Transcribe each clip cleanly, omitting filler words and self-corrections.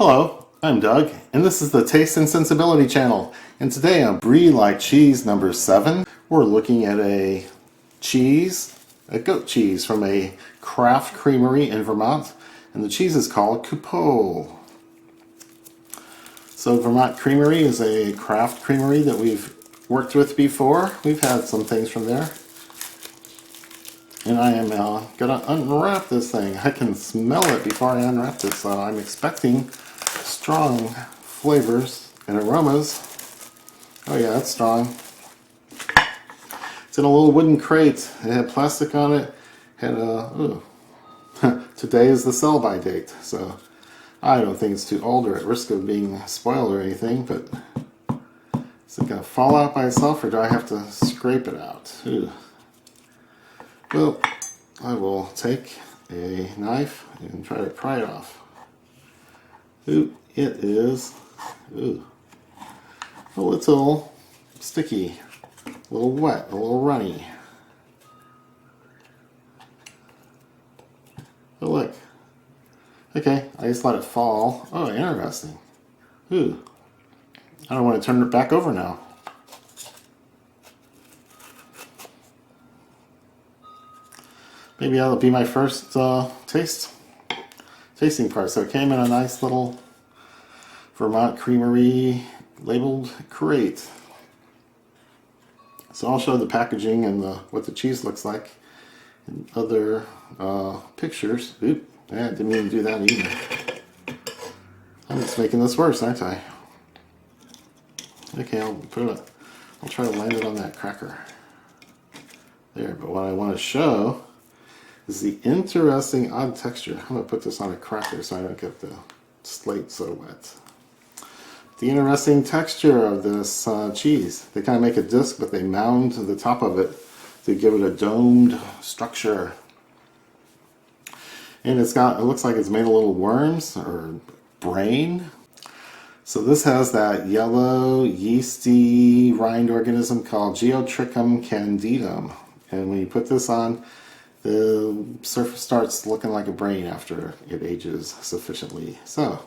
Hello, I'm Doug, and this is the Taste and Sensibility channel. And today on Brie-Like cheese number 7, we're looking at a goat cheese from a craft creamery in Vermont, and the cheese is called Coupole. So Vermont Creamery is a craft creamery that we've worked with before. We've had some things from there. And I am going to unwrap this thing. I can smell it before I unwrap it, so I'm expecting strong flavors and aromas. Oh yeah, it's strong. It's in a little wooden crate. It had plastic on it. Had a, today is the sell-by date, so I don't think it's too old or at risk of being spoiled or anything, but is it going to fall out by itself or do I have to scrape it out? Ooh. Well, I will take a knife and try to pry it off. Ooh, it is a little sticky, a little wet, a little runny. Oh look. Okay, I just let it fall. Oh, interesting. Ooh. I don't want to turn it back over now. Maybe that'll be my first tasting part. So it came in a nice little Vermont Creamery labeled crate. So I'll show the packaging and what the cheese looks like in other pictures. Oop, I didn't mean to do that either. I'm just making this worse, aren't I? Okay, I'll try to land it on that cracker. There, but what I want to show is the interesting odd texture. I'm going to put this on a cracker so I don't get the slate so wet. The interesting texture of this cheese. They kind of make a disc, but they mound the top of it to give it a domed structure. And it looks like it's made of little worms or brain. So this has that yellow yeasty rind organism called Geotrichum candidum. And when you put this on, the surface starts looking like a brain after it ages sufficiently. So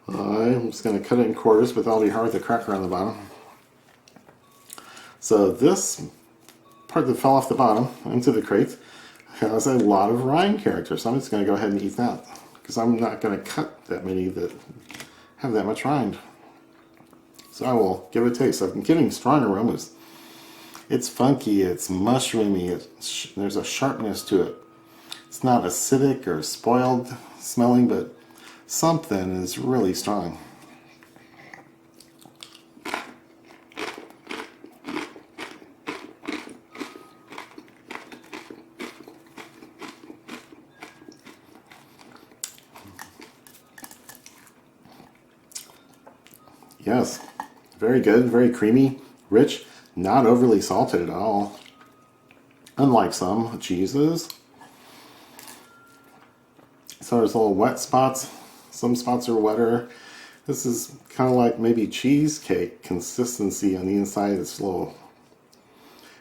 I'm just going to cut it in quarters, but that'll be hard with the cracker on the bottom. So this part that fell off the bottom into the crate has a lot of rind character, so I'm just going to go ahead and eat that because I'm not going to cut that many that have that much rind. So I will give it a taste. I'm getting strong aromas. It's funky, it's mushroomy, there's a sharpness to it. It's not acidic or spoiled smelling, but something is really strong. Yes, very good, very creamy, rich. Not overly salted at all, unlike some cheeses. So there's little wet spots. Some spots are wetter. This is kind of like maybe cheesecake consistency on the inside. It's a little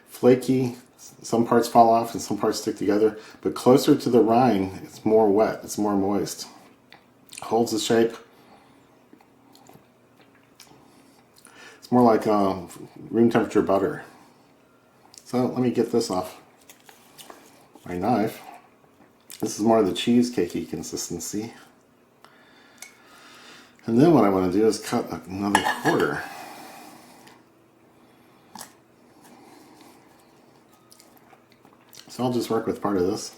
flaky. Some parts fall off and some parts stick together. But closer to the rind, it's more wet. It's more moist. Holds the shape. It's more like room temperature butter. So let me get this off my knife. This is more of the cheesecakey consistency. And then what I want to do is cut another quarter. So I'll just work with part of this,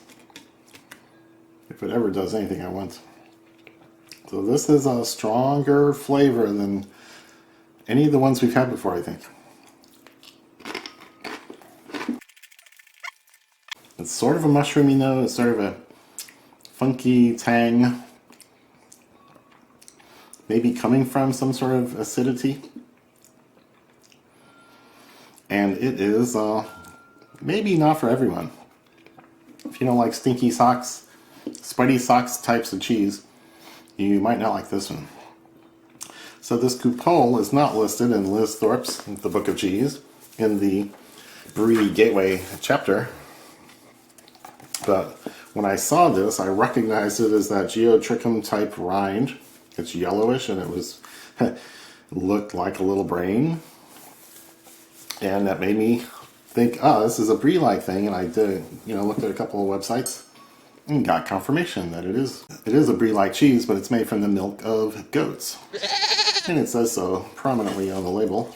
if it ever does anything I want. So this is a stronger flavor than any of the ones we've had before, I think. It's sort of a mushroomy note, it's sort of a funky tang. Maybe coming from some sort of acidity. And it is maybe not for everyone. If you don't like stinky socks, spidey socks types of cheese, you might not like this one. So this Coupole is not listed in Liz Thorpe's The Book of Cheese in the Brie Gateway chapter. But When I saw this, I recognized it as that geotrichum type rind. It's yellowish and it was looked like a little brain. And that made me think, oh, this is a Brie-Like thing. And I did, looked at a couple of websites and got confirmation that it is a Brie-Like cheese, but it's made from the milk of goats. And it says so prominently on the label.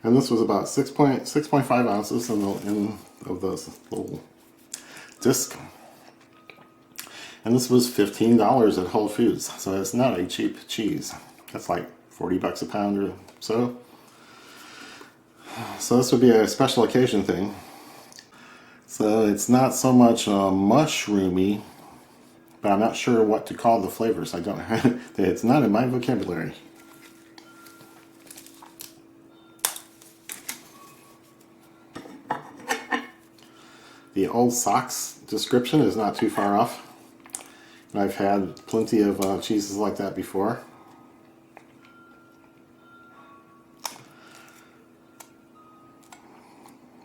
And this was about 6.5 ounces of this little disc. And this was $15 at Whole Foods. So it's not a cheap cheese. That's like 40 bucks a pound or so. So this would be a special occasion thing. So it's not so much mushroomy, but I'm not sure what to call the flavors. I don't. It's not in my vocabulary. The old socks description is not too far off. And I've had plenty of cheeses like that before.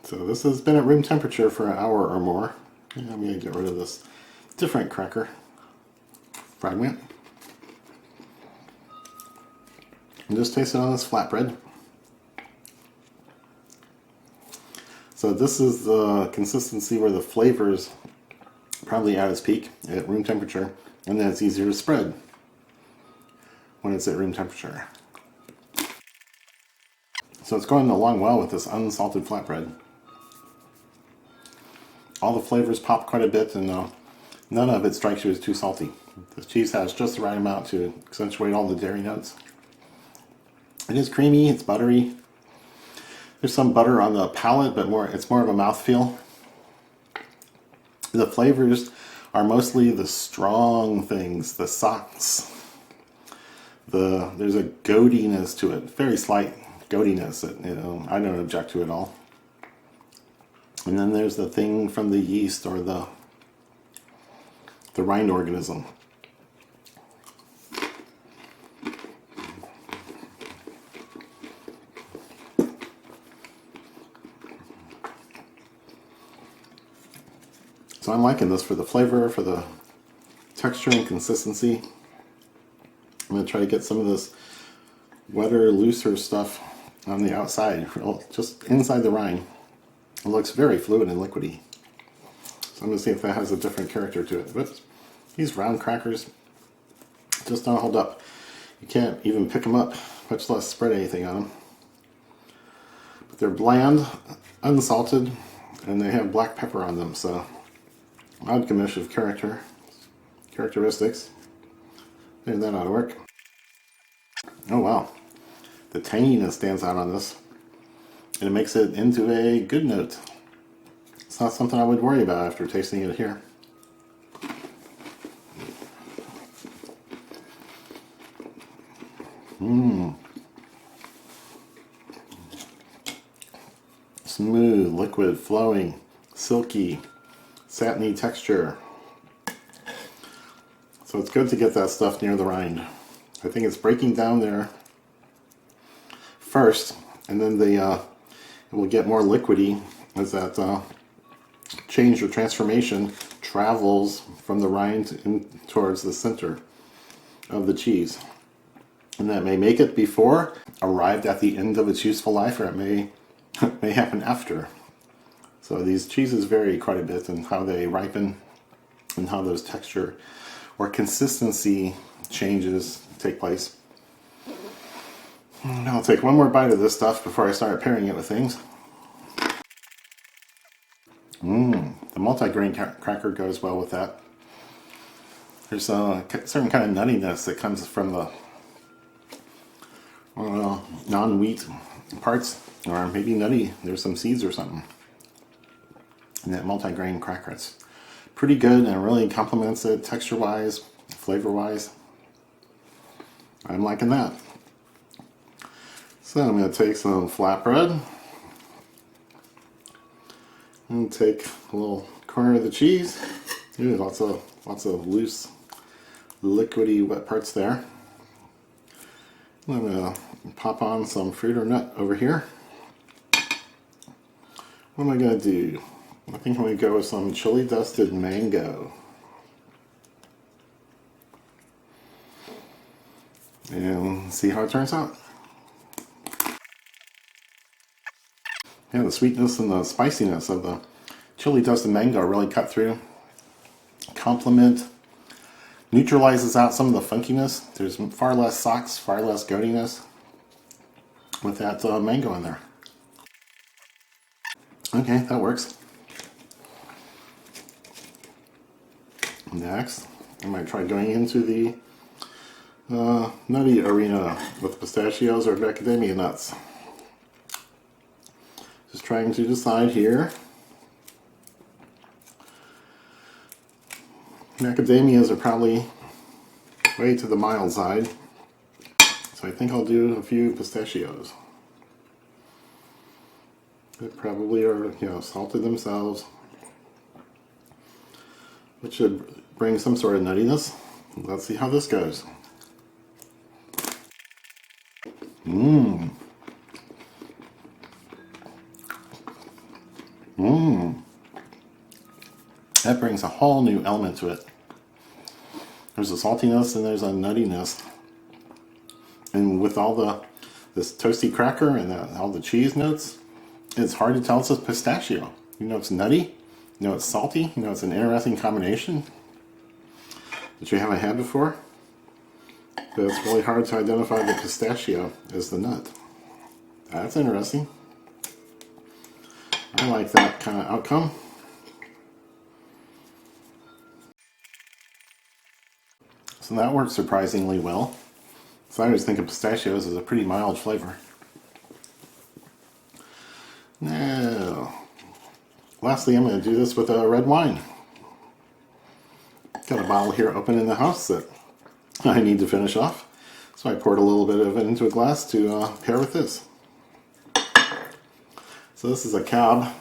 So this has been at room temperature for an hour or more. And I'm going to get rid of this different cracker fragment. And just taste it on this flatbread. So this is the consistency where the flavors probably at its peak at room temperature, and then it's easier to spread when it's at room temperature. So it's going along well with this unsalted flatbread. All the flavors pop quite a bit, and none of it strikes you as too salty. The cheese has just the right amount to accentuate all the dairy notes. It is creamy, it's buttery. There's some butter on the palate, but it's more of a mouthfeel. The flavors are mostly the strong things, the socks. There's a goatiness to it, very slight goatiness that I don't object to at all. And then there's the thing from the yeast or the rind organism. So I'm liking this for the flavor, for the texture and consistency. I'm going to try to get some of this wetter, looser stuff on the outside, just inside the rind. It looks very fluid and liquidy. So I'm going to see if that has a different character to it. But these round crackers just don't hold up. You can't even pick them up, much less spread anything on them. But they're bland, unsalted, and they have black pepper on them, so odd gamish of characteristics. Maybe that ought to work. Oh wow, the tanginess stands out on this, and it makes it into a good note. It's not something I would worry about after tasting it here. Smooth, liquid, flowing, silky, satiny texture. So it's good to get that stuff near the rind. I think it's breaking down there first, and then it will get more liquidy as that change or transformation travels from the rind in towards the center of the cheese. And that may make it before, arrived at the end of its useful life, or it may happen after. So these cheeses vary quite a bit in how they ripen and how those texture or consistency changes take place. I'll take one more bite of this stuff before I start pairing it with things. The multi-grain cracker goes well with that. There's a certain kind of nuttiness that comes from the non-wheat parts, or maybe nutty. There's some seeds or something. And that multi-grain cracker, it's pretty good and really complements it texture-wise, flavor-wise. I'm liking that. So I'm going to take some flatbread and take a little corner of the cheese. Ooh, lots of loose, liquidy, wet parts there. I'm going to pop on some fruit or nut over here. What am I going to do? I think I'm going to go with some chili dusted mango. And see how it turns out. Yeah, the sweetness and the spiciness of the chili dusted mango really cut through. Complement, neutralizes out some of the funkiness. There's far less socks, far less goatiness with that mango in there. Okay, that works. Next, I might try going into the nutty arena with pistachios or macadamia nuts. Just trying to decide here. Macadamias are probably way to the mild side, so I think I'll do a few pistachios. They probably are, salted themselves, which should bring some sort of nuttiness. Let's see how this goes. That brings a whole new element to it. There's a saltiness and there's a nuttiness. And with all this toasty cracker and all the cheese notes, it's hard to tell it's a pistachio. You know it's nutty, you know it's salty, you know it's an interesting combination that you haven't had before. But it's really hard to identify the pistachio as the nut. That's interesting. I like that kind of outcome. So that works surprisingly well. So I always think of pistachios as a pretty mild flavor. Now, lastly, I'm going to do this with a red wine. Got a bottle here open in the house that I need to finish off. So I poured a little bit of it into a glass to pair with this. So this is a cab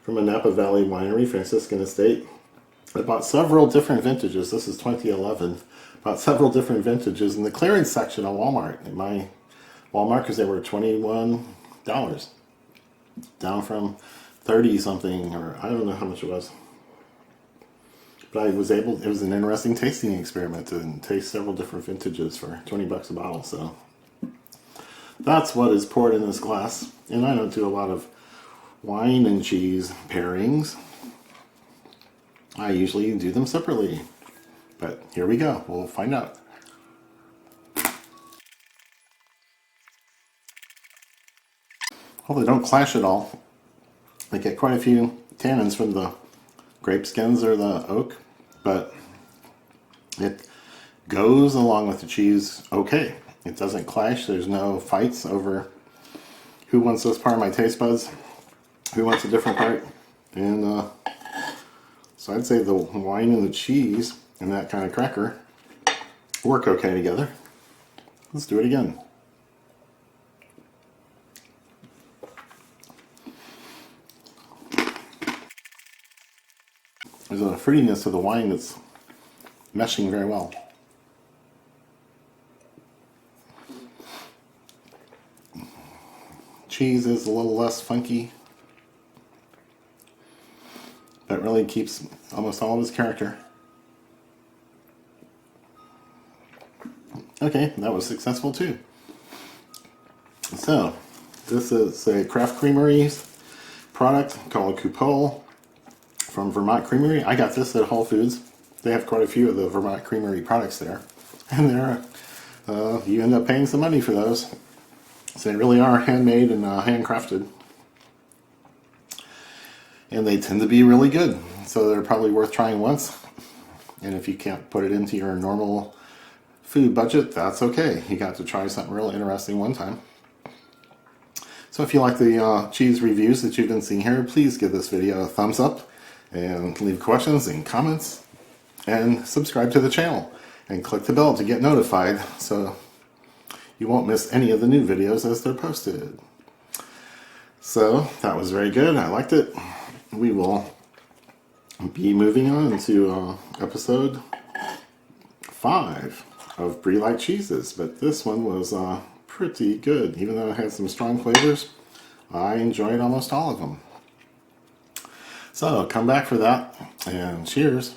from a Napa Valley winery, Franciscan Estate. I bought several different vintages. This is 2011. Bought several different vintages in the clearance section of Walmart. In my Walmart, because they were $21, down from 30 something, or I don't know how much it was. But it was an interesting tasting experiment to taste several different vintages for 20 bucks a bottle. So that's what is poured in this glass. And I don't do a lot of wine and cheese pairings. I usually do them separately. But here we go. We'll find out. Well, they don't clash at all. They get quite a few tannins from the grape skins or the oak, but it goes along with the cheese okay. It doesn't clash. There's no fights over who wants this part of my taste buds, who wants a different part. And so I'd say the wine and the cheese and that kind of cracker work okay together. Let's do it again. There's a fruitiness to the wine that's meshing very well. Cheese is a little less funky, but really keeps almost all of its character. Okay, that was successful too. So, this is a Craft Creamery's product called Coupole from Vermont Creamery. I got this at Whole Foods. They have quite a few of the Vermont Creamery products there. And you end up paying some money for those. So they really are handmade and handcrafted. And they tend to be really good. So they're probably worth trying once. And if you can't put it into your normal food budget, that's okay. You got to try something real interesting one time. So if you like the cheese reviews that you've been seeing here, please give this video a thumbs up and leave questions and comments and subscribe to the channel and click the bell to get notified so you won't miss any of the new videos as they're posted. So that was very good. I liked it. We will be moving on to episode 5 of Brie-Like cheeses, but this one was pretty good. Even though it had some strong flavors, I enjoyed almost all of them. So come back for that, and cheers.